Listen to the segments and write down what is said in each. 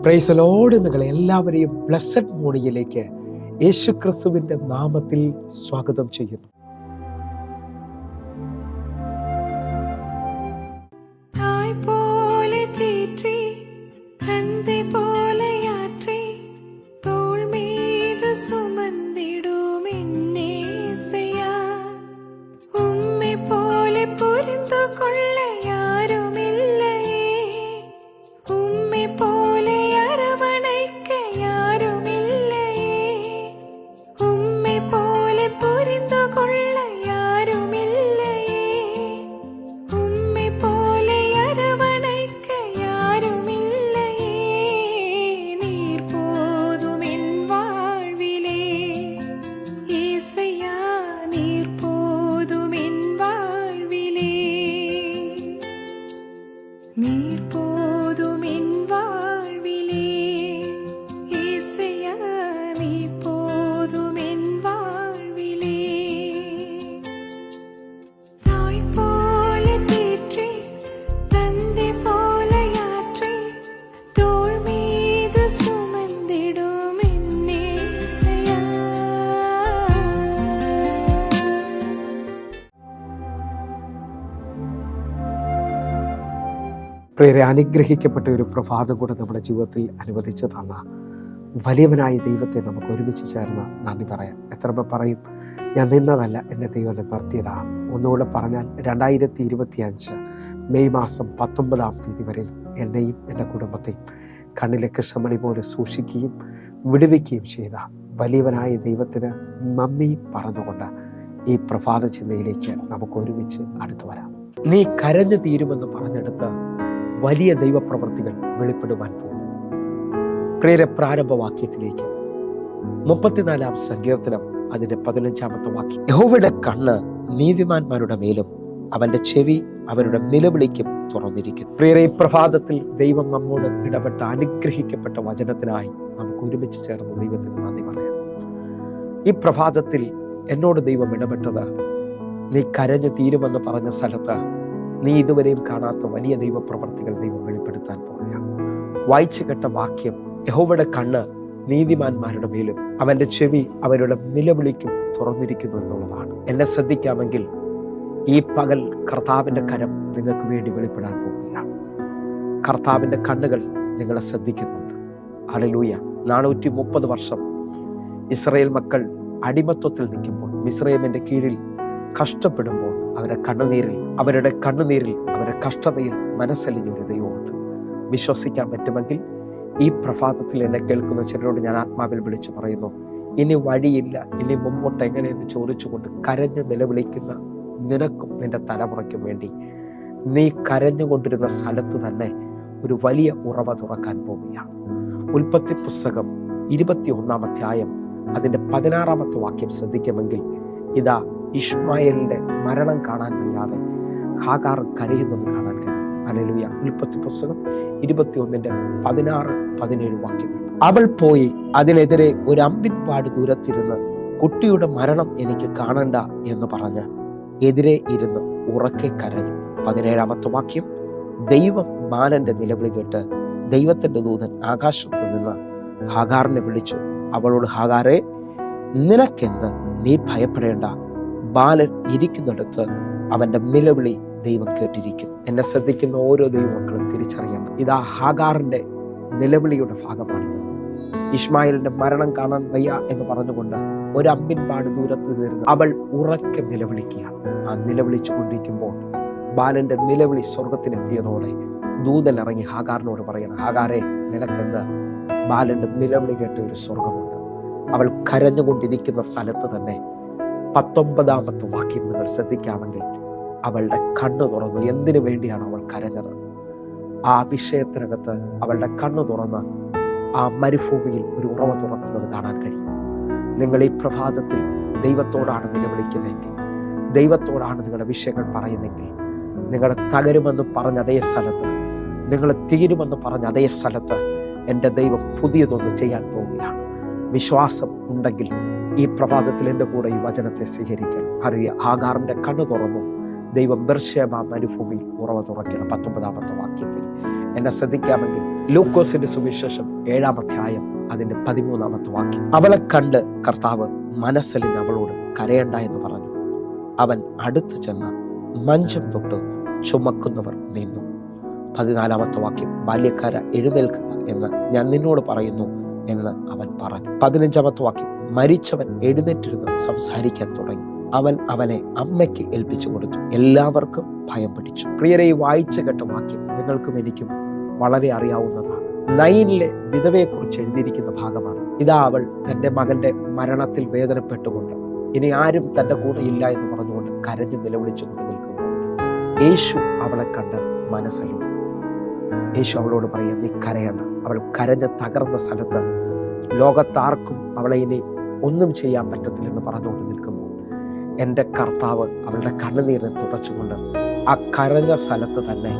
Praise the Lord. നിങ്ങളെ എല്ലാവരെയും blessed മോർണിംഗിലേക്ക് യേശു ക്രിസ്തുവിൻ്റെ നാമത്തിൽ സ്വാഗതം ചെയ്യുന്നു. പ്രിയരെ, അനുഗ്രഹിക്കപ്പെട്ട ഒരു പ്രഭാതം കൂടെ നമ്മുടെ ജീവിതത്തിൽ അനുവദിച്ചു തന്ന വലിയവനായ ദൈവത്തെ നമുക്ക് ഒരുമിച്ച് ചേർന്ന് നന്ദി പറയാം. എത്ര പറയും, ഞാൻ നിന്നതല്ല, എൻ്റെ ദൈവം നിർത്തിയതാണ്. ഒന്നുകൂടെ പറഞ്ഞാൽ 2025 മെയ് മാസം 19 വരെയും എന്നെയും എൻ്റെ കുടുംബത്തെയും കണ്ണിലെ കൃഷ്ണമണി പോലെ സൂക്ഷിക്കുകയും വിടുവിക്കുകയും ചെയ്ത വലിയവനായ ദൈവത്തിന് നന്ദി പറഞ്ഞുകൊണ്ട് ഈ പ്രഭാത ചിന്തയിലേക്ക് നമുക്ക് ഒരുമിച്ച് അടുത്തു വരാം. നീ കരഞ്ഞു തീരുമെന്ന് പറഞ്ഞെടുത്ത് വലിയ ദൈവപ്രവൃത്തികൾ വെളിപ്പെടുവാൻ പോകും. പ്രിയരെ, പ്രാരംഭവാക്യത്തിലേക്ക് 34-ാം സങ്കീർത്തനം അതിന്റെ 15-ാമത്തെ വാക്യം. യഹോവയുടെ കണ്ണ് നീതിമാന്മാരുടെ മേലും അവന്റെ ചെവി അവരുടെ നിലവിളിക്കും തുറന്നിരിക്കുന്നു. പ്രിയരെ, ഈ പ്രഭാതത്തിൽ ദൈവം നമ്മോട് ഇടപെട്ട അനുഗ്രഹിക്കപ്പെട്ട വചനത്തിനായി നമുക്ക് ഒരുമിച്ച് ചേർന്ന് ദൈവത്തിന് നന്ദി പറയാം. ഈ പ്രഭാതത്തിൽ എന്നോട് ദൈവം ഇടപെട്ടത്, നീ കരഞ്ഞു തീരുമെന്ന് പറഞ്ഞ സ്ഥലത്ത് നീ ഇതുവരെയും കാണാത്ത വലിയ ദൈവപ്രവർത്തികൾ ദൈവം വെളിപ്പെടുത്താൻ പോകുകയാണ്. വായിച്ചു കേട്ട വാക്യം, യഹോവയുടെ കണ്ണ് നീതിമാന്മാരുടെ മേലും അവന്റെ ചെവി അവരുടെ നിലവിളിക്കും തുറന്നിരിക്കുന്നു എന്നുള്ളതാണ്. എന്നെ ശ്രദ്ധിക്കാമെങ്കിൽ ഈ പകൽ കർത്താവിന്റെ കരം നിങ്ങൾക്ക് വേണ്ടി വെളിപ്പെടാൻ പോവുകയാണ്. കർത്താവിന്റെ കണ്ണുകൾ നിങ്ങളെ ശ്രദ്ധിക്കുന്നുണ്ട്. ഹല്ലേലൂയ. 430 വർഷം ഇസ്രായേൽ മക്കൾ അടിമത്വത്തിൽ നിൽക്കുമ്പോൾ, മിസ്രയീമിന്റെ കീഴിൽ കഷ്ടപ്പെടുമ്പോൾ അവരുടെ കണ്ണുനീരിൽ അവരുടെ കഷ്ടതയിൽ മനസ്സലിഞ്ഞ ഒരു ദൈവമുണ്ട്. വിശ്വസിക്കാൻ പറ്റുമെങ്കിൽ ഈ പ്രഭാതത്തിൽ എന്നെ കേൾക്കുന്ന ചിലരോട് ഞാൻ ആത്മാവിൽ വിളിച്ചു പറയുന്നു, ഇനി വഴിയില്ല, ഇനി മുമ്പോട്ട് എങ്ങനെയെന്ന് ചോദിച്ചുകൊണ്ട് കരഞ്ഞു നിലവിളിക്കുന്ന നിനക്കും നിന്റെ തലമുറയ്ക്കും വേണ്ടി നീ കരഞ്ഞുകൊണ്ടിരുന്ന സ്ഥലത്ത് തന്നെ ഒരു വലിയ ഉറവ തുറക്കാൻ പോവുകയാണ്. ഉൽപ്പത്തി പുസ്തകം 21-ാം അധ്യായം അതിന്റെ 16-ാമത്തെ വാക്യം ശ്രദ്ധിക്കുമെങ്കിൽ, ഇതാ ഇശ്മായേലിന്റെ മരണം കാണാൻ വയ്യാതെ ഹാഗാർ കരയുന്നത് കാണാൻ കഴിയും. ഹല്ലേലൂയ. ഉൽപ്പത്തി പുസ്തകം 21-ന്റെ 16-17 വാക്യങ്ങൾ. അവൾ പോയി അതിനെതിരെ ഒരു അമ്പിൻപാട് ദൂരത്തിരുന്ന് കുട്ടിയുടെ മരണം എനിക്ക് കാണണ്ട എന്ന് പറഞ്ഞ് എതിരെ ഇരുന്ന് ഉറക്കെ കരഞ്ഞു. 17-ാമത്തെ വാക്യം. ദൈവം ബാലന്റെ നിലവിളി കേട്ട് ദൈവത്തിന്റെ ദൂതൻ ആകാശത്ത് നിന്ന് ഹാഗാറിനെ വിളിച്ചു. അവളോട്, ഹാഗാറെ, നിനക്കെന്ത്? നീ ഭയപ്പെടേണ്ട, ബാലൻ ഇരിക്കുന്നിടത്ത് അവന്റെ നിലവിളി ദൈവം കേട്ടിരിക്കുന്നു. എന്നെ ശ്രദ്ധിക്കുന്ന ഓരോ ദൈവമക്കളും തിരിച്ചറിയണം, ഇതാ ഹാഗാറിന്റെ നിലവിളിയുടെ ഭാഗമാണിത്. ഇശ്മായേലിന്റെ മരണം കാണാൻ വയ്യ എന്ന് പറഞ്ഞുകൊണ്ട് ഒരു അമ്പിൻപാട് ദൂരത്ത് നിന്ന് അവൾ ഉറക്കെ നിലവിളിക്കുകയാണ്. ആ നിലവിളിച്ചു കൊണ്ടിരിക്കുമ്പോൾ ബാലന്റെ നിലവിളി സ്വർഗത്തിലെത്തിയതോടെ ദൂതൻ ഇറങ്ങി ഹാഗാറിനോട് പറയണം, ഹാഗാറെ, നിനക്കെന്ത്? ബാലന്റെ നിലവിളി കേട്ട ഒരു സ്വർഗമുണ്ട്. അവൾ കരഞ്ഞുകൊണ്ടിരിക്കുന്ന സ്ഥലത്ത് തന്നെ 19-ാമത്തെ വാക്യം നിങ്ങൾ ശ്രദ്ധിക്കാമെങ്കിൽ, അവളുടെ കണ്ണ് തുറന്നു. എന്തിനു വേണ്ടിയാണ് അവൾ കരഞ്ഞത്? ആ വിഷയത്തിനകത്ത് അവളുടെ കണ്ണ് തുറന്ന് ആ മരുഭൂമിയിൽ ഒരു ഉറവ തുറക്കുന്നത് കാണാൻ കഴിയും. നിങ്ങൾ ഈ പ്രഭാതത്തിൽ ദൈവത്തോടാണ് നിലവിളിക്കുന്നതെങ്കിൽ, ദൈവത്തോടാണ് നിങ്ങളുടെ വിഷയങ്ങൾ പറയുന്നെങ്കിൽ, നിങ്ങളെ തകരുമെന്ന് പറഞ്ഞ അതേ സ്ഥലത്ത്, നിങ്ങൾ തീരുമെന്ന് പറഞ്ഞ അതേ സ്ഥലത്ത് എൻ്റെ ദൈവം പുതിയതൊന്ന് ചെയ്യാൻ പോവുകയാണ്. വിശ്വാസം ഉണ്ടെങ്കിൽ ഈ പ്രഭാതത്തിൽ എൻ്റെ കൂടെ ഈ വചനത്തെ സ്വീകരിക്കണം. അറിയുക, ഹാഗാറിന്റെ കണ്ണു തുറന്നു. ദൈവം ബെർശേബ മരുഭൂമിയിൽ ഉറവ തുറക്കണം. 19-ാമത്തെ വാക്യത്തിൽ എന്നെ ശ്രദ്ധിക്കാമെങ്കിൽ ലൂക്കോസിന്റെ സുവിശേഷം 7-ാം അധ്യായം അതിന്റെ 13-ാമത്തെ വാക്യം. അവളെ കണ്ട് കർത്താവ് മനസ്സലിഞ്ഞ് അവളോട് കരയണ്ട എന്ന് പറഞ്ഞു. അവൻ അടുത്ത് ചെന്ന് മഞ്ചം തൊട്ട് ചുമക്കുന്നവർ നിന്നു. 14-ാമത്തെ വാക്യം. ബാല്യക്കാര എഴുന്നേൽക്കുക എന്ന് ഞാൻ നിന്നോട് പറയുന്നു എന്ന് അവൻ പറഞ്ഞു. 15-ാമത്തെ വാക്യം. മരിച്ചവൻ എഴുന്നേറ്റിരുന്ന് സംസാരിക്കാൻ തുടങ്ങി. അവൻ അവനെ അമ്മയ്ക്ക് ഏൽപ്പിച്ചു കൊടുത്തു. എല്ലാവർക്കും ഭയം പിടിച്ചു. പ്രിയരെ, ഈ വായിച്ചു കേട്ട വാക്യം നിങ്ങൾക്കും എനിക്കും വളരെ അറിയാവുന്നതാണ്. 9-ലെ വിധവയെക്കുറിച്ച് എഴുതിയിരിക്കുന്ന ഭാഗമാണ്. ഇതാ അവൾ തൻ്റെ മകന്റെ മരണത്തിൽ വേദനപ്പെട്ടുകൊണ്ട് ഇനി ആരും തൻ്റെ കൂടെ ഇല്ല എന്ന് പറഞ്ഞുകൊണ്ട് കരഞ്ഞു നിലവിളിച്ചുകൊണ്ട് നിൽക്കുമ്പോൾ യേശു അവളെ കണ്ട് മനസ്സലിഞ്ഞു. യേശു അവളോട് പറയാം, നീ കരയണ്ട. അവൾ കരഞ്ഞ് തകർന്ന സ്ഥലത്ത് ലോകത്താർക്കും അവളെ ഇനി ഒന്നും ചെയ്യാൻ പറ്റത്തില്ലെന്ന് പറഞ്ഞുകൊണ്ട് നിൽക്കുമ്പോൾ എൻ്റെ കർത്താവ് അവളുടെ കണ്ണുനീരിനെ തുടച്ചുകൊണ്ട് ആ കരഞ്ഞ സ്ഥലത്ത് തന്നെ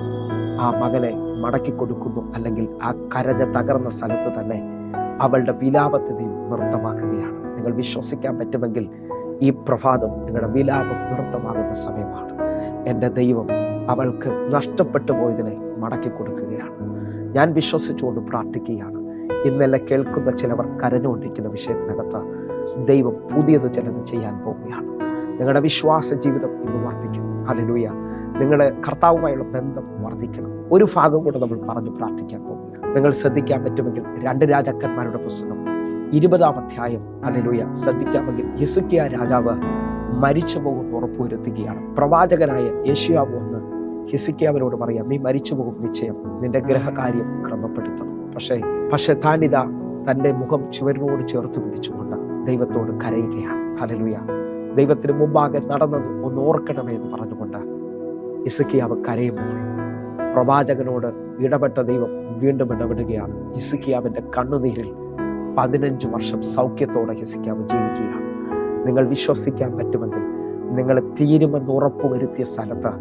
ആ മകനെ മടക്കി കൊടുക്കുന്നു. അല്ലെങ്കിൽ ആ കരഞ്ഞ തകർന്ന സ്ഥലത്ത് തന്നെ അവളുടെ വിലാപത്തെ നൃത്തമാക്കുകയാണ്. നിങ്ങൾ വിശ്വസിക്കാൻ പറ്റുമെങ്കിൽ ഈ പ്രഭാതം നിങ്ങളുടെ വിലാപം നൃത്തമാകുന്ന സമയമാണ്. എൻ്റെ ദൈവം അവൾക്ക് നഷ്ടപ്പെട്ടു പോയതിനെ മടക്കി കൊടുക്കുകയാണ്. ഞാൻ വിശ്വസിച്ചുകൊണ്ട് പ്രാർത്ഥിക്കുകയാണ്. ഇന്നെല്ലാം കേൾക്കുന്ന ചിലവർ കരഞ്ഞുകൊണ്ടിരിക്കുന്ന വിഷയത്തിനകത്ത് ദൈവം പുതിയത് ചിലത് ചെയ്യാൻ പോവുകയാണ്. നിങ്ങളുടെ വിശ്വാസ ജീവിതം ഇന്ന് വർദ്ധിക്കണം. ഹല്ലേലൂയ. നിങ്ങളുടെ കർത്താവുമായുള്ള ബന്ധം വർദ്ധിക്കണം. ഒരു ഭാഗം കൂടെ നമ്മൾ പറഞ്ഞു പ്രാർത്ഥിക്കാൻ പോവുകയാണ്. നിങ്ങൾ ശ്രദ്ധിക്കാൻ പറ്റുമെങ്കിൽ 2 രാജാക്കന്മാരുടെ പുസ്തകം 20-ാം അധ്യായം. ഹല്ലേലൂയ. ശ്രദ്ധിക്കാമെങ്കിൽ ഹിസ്കിയാ രാജാവ് മരിച്ചു പോകുമെന്ന് ഉറപ്പുവരുത്തുകയാണ്. പ്രവാചകനായ യെശയ്യാവ് വന്ന് ഹിസ്കിയാവിനോട് പറയാം, നീ മരിച്ചു പോകും നിശ്ചയം, നിന്റെ ഗ്രഹകാര്യം ക്രമപ്പെടുത്തണം. പക്ഷേ താനിതാ തൻ്റെ മുഖം ചുവരിനോട് ചേർത്ത് പിടിച്ചുകൊണ്ട് ദൈവത്തോട് കരയുകയാണ്. ഹല്ലേലൂയ. ദൈവത്തിന് മുമ്പാകെ നടന്നത് ഒന്ന് ഓർക്കണമേ എന്ന് പറഞ്ഞുകൊണ്ട് ഹിസ്കിയാവ് കരയുമ്പോൾ പ്രവാചകനോട് ഇടപെട്ട ദൈവം വീണ്ടും ഇടപെടുകയാണ്. ഹിസ്കിയാവിൻ്റെ കണ്ണുനീരിൽ 15 വർഷം സൗഖ്യത്തോടെ ഹിസ്കിയാവ് ജീവിക്കുകയാണ്. നിങ്ങൾ വിശ്വസിക്കാൻ പറ്റുമെങ്കിൽ നിങ്ങൾ തീരുമെന്ന് ഉറപ്പുവരുത്തിയ സ്ഥലത്ത്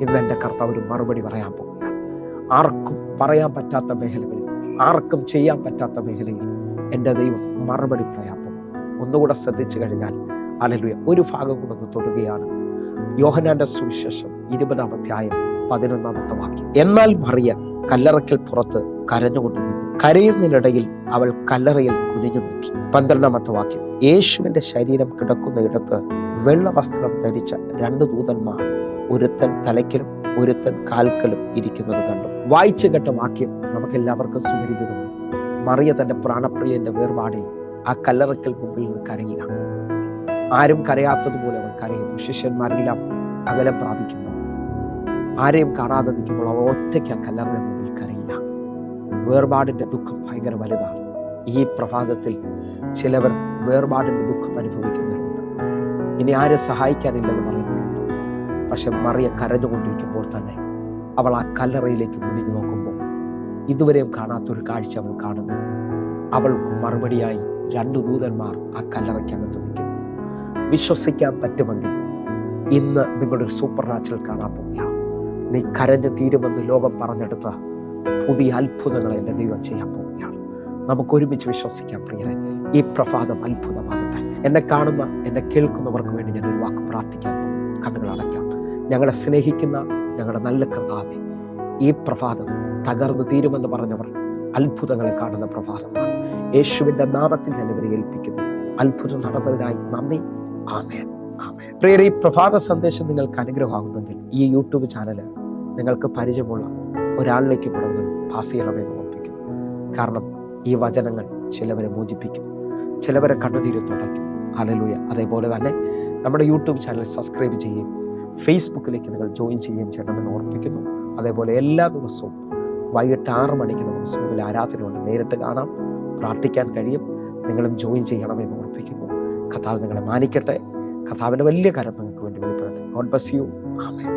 ഇന്ന് എൻ്റെ കർത്താവ് ഒരു മറുപടി പറയാൻ പോവുകയാണ്. ആർക്കും പറയാൻ പറ്റാത്ത മേഖലകളിൽ, ആർക്കും ചെയ്യാൻ പറ്റാത്ത മേഖലയിൽ എൻ്റെ ദൈവം മറുപടി പറയാൻ പോകും. ഒന്നുകൂടെ ശ്രദ്ധിച്ചു കഴിഞ്ഞാൽ ഹല്ലേലൂയ, ഒരു ഭാഗം കൂടെ ഒന്ന് തൊടുകയാണ്. യോഹന്നാന്റെ സുവിശേഷം 20-ാം അധ്യായം 11-ാമത്തെ വാക്യം. എന്നാൽ മറിയ കല്ലറയ്ക്കൽ പുറത്ത് കരഞ്ഞുകൊണ്ട് നിന്നു. കരയുന്നതിനിടയിൽ അവൾ കല്ലറയിൽ കുനിഞ്ഞു നോക്കി. 12-ാമത്തെ വാക്യം. യേശുവിന്റെ ശരീരം കിടക്കുന്ന ഇടത്ത് വെള്ള വസ്ത്രം ധരിച്ച 2 ദൂതന്മാർ, ഒരുത്തൻ തലയ്ക്കലും ഒരുത്തൻ കാൽക്കലും ഇരിക്കുന്നത് കണ്ടു. വായിച്ചു കേട്ട വാക്യം നമുക്ക് എല്ലാവർക്കും സുപരിചിതമാണ്. മറിയ തന്റെ പ്രാണപ്രിയന്റെ വേർപാടിൽ ആ കല്ലറയ്ക്കൽ മുമ്പിൽ നിന്ന് കരയുക. ആരും കരയാത്തതുപോലെ അവൾ കരയുന്നു. ശിഷ്യന്മാരെല്ലാം അകലം പ്രാപിക്കുമ്പോൾ, ആരെയും കാണാതെ നിൽക്കുമ്പോൾ അവൾ ഒറ്റയ്ക്ക് ആ കല്ലറയുടെ മുമ്പിൽ കരയുക. വേർപാടിന്റെ ദുഃഖം ഭയങ്കര വലുതാണ്. ഈ പ്രഭാതത്തിൽ ചിലവർ വേർപാടിന്റെ ദുഃഖം അനുഭവിക്കുന്നവരുണ്ട്. ഇനി ആരും സഹായിക്കാനില്ലെന്ന് പറയുന്നവരുണ്ട്. പക്ഷെ മറിയ കരഞ്ഞുകൊണ്ടിരിക്കുമ്പോൾ തന്നെ അവൾ ആ കല്ലറയിലേക്ക് മുന്നിൽ നോക്കുമ്പോൾ ഇതുവരെയും കാണാത്തൊരു കാഴ്ച അവൾ കാണുന്നു. അവൾക്ക് മറുപടിയായി 2 ദൂതന്മാർ ആ കല്ലറയ്ക്കകത്ത് നിൽക്കുന്നു. വിശ്വസിക്കാൻ പറ്റുമെങ്കിൽ ഇന്ന് നിങ്ങളുടെ ഒരു സൂപ്പർ നാച്ചുറൽ കാണാൻ പോവുകയാണ്. നീ കരഞ്ഞു തീരുമെന്ന് ലോകം പറഞ്ഞെടുത്ത പുതിയ അത്ഭുതങ്ങളെ എൻ്റെ ദൈവം ചെയ്യാൻ പോവുകയാണ്. നമുക്ക് ഒരുമിച്ച് വിശ്വസിക്കാം പ്രിയരെ. ഈ പ്രഭാതം അത്ഭുതമാകട്ടെ. എന്നെ കാണുന്ന, എന്നെ കേൾക്കുന്നവർക്ക് വേണ്ടി ഞാൻ ഒരു വാക്ക് പ്രാർത്ഥിക്കാൻ പോകും. കണ്ണുകൾ അടയ്ക്കാം. ഞങ്ങളെ സ്നേഹിക്കുന്ന ഞങ്ങളുടെ നല്ല കർത്താവേ, ഈ പ്രഭാതം തകർന്നു തീരുമെന്ന് പറഞ്ഞവർ അത്ഭുതങ്ങളെ കാണുന്ന പ്രഭാതമാണ്. യേശുവിൻ്റെ നാമത്തിൽ ഞാൻ ഇവരെ ഏൽപ്പിക്കുന്നു. അത്ഭുതം നടന്നതിനായി നന്ദി. ആമേൻ, ആമേൻ. പ്രിയരെ, ഈ പ്രഭാത സന്ദേശം നിങ്ങൾക്ക് അനുഗ്രഹമാകുന്നെങ്കിൽ ഈ യൂട്യൂബ് ചാനൽ നിങ്ങൾക്ക് പരിചയമുള്ള ഒരാളിലേക്ക് കൊണ്ടുവന്ന് പാസ് ചെയ്യണമെന്ന് ഓർപ്പിക്കുന്നു. കാരണം ഈ വചനങ്ങൾ ചിലവരെ മോചിപ്പിക്കും, ചിലവരെ കണ്ണുനീര് തുടയ്ക്കും. ഹല്ലേലൂയ. അതേപോലെ തന്നെ നമ്മുടെ യൂട്യൂബ് ചാനൽ സബ്സ്ക്രൈബ് ചെയ്യുകയും ഫേസ്ബുക്കിലേക്ക് നിങ്ങൾ ജോയിൻ ചെയ്യുകയും ചെയ്യണമെന്ന് ഓർപ്പിക്കുന്നു. അതേപോലെ എല്ലാ ദിവസവും വൈകിട്ട് 6 മണിക്ക് നമുക്ക് സൂമിൽ ആരാധനയുണ്ട്. നേരിട്ട് കാണാം, പ്രാർത്ഥിക്കാൻ കഴിയും. നിങ്ങളും ജോയിൻ ചെയ്യണമെന്ന് ഓർപ്പിക്കുന്നു. കർത്താവ് നിങ്ങളെ മാനിക്കട്ടെ. കർത്താവിൻ്റെ വലിയ കരം നിങ്ങൾക്ക് വേണ്ടി വെളിപ്പെടട്ടെ. God bless you. ആമേൻ.